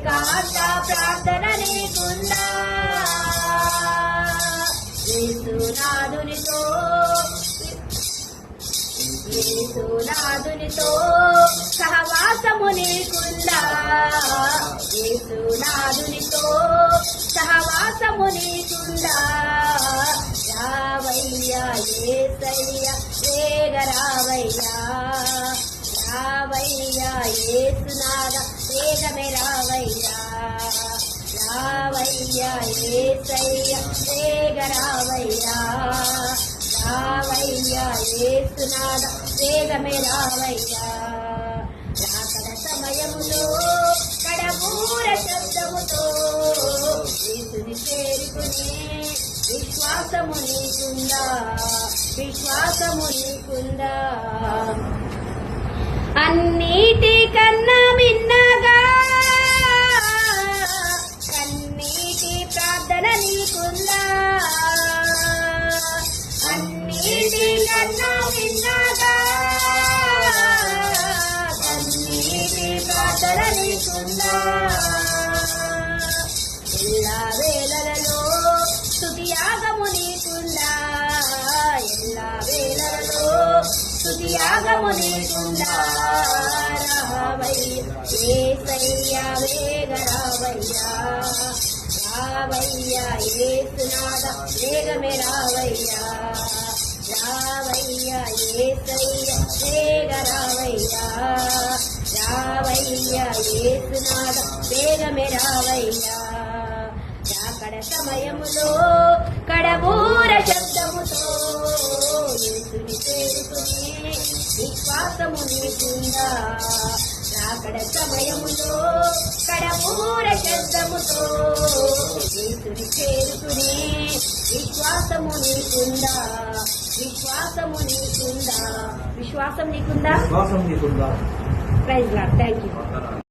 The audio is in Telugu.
ఏకాంత ప్రార్థన నీకుందా యేసునాథునితో యేసునాథునితో సహవాసము నీకుందా యేసునాథునితో సహవాసము నీకుందా రావయ్యా యేసయ్యా వేగరావయ్యా రావయ్యా యేసునాథ వేగమే రావయ్యా రావయ్యా యేసయ్యా వేగరావయ్యా రావయ్యా యేసునాథ వేగమే రావయ్యా రాకడ సమయములో కడబూర శబ్దముతో యేసుని చేరుకునే విశ్వాసము నీకుందా విశ్వాసము నీకుందా అన్నిటికన్నా మిన్నగా కన్నీటి ప్రార్థన నీకుందా అన్నిటికన్నా మిన్నగా కన్నీటి ప్రార్థన నీకుందా ఎల్లా వేళలలో స్తుతియాగము నీకుందా ఎల్లా వేళలలో స్తుతియాగము నీకుందా రావయ్యా యేసయ్యా వేగరావయ్యా రావయ్యా యేసునాథ వేగమే రావయ్యా రావయ్యా యేసయ్యా వేగరావయ్యా రావయ్యా యేసునాథ వేగమే రావయ్యా రాకడ సమయములో కడబూర శబ్దముతో యేసుని చేరుకునే విశ్వాసము నీకుందా రాకడ సమయములో కడబూర శబ్దముతో యేసుని చేరుకునే విశ్వాసము నీకుందా విశ్వాసము నీకుందా విశ్వాసం నీకుందా విశ్వాసం నీకుందా ప్రైజ్ లార్డ్ థాంక్యూ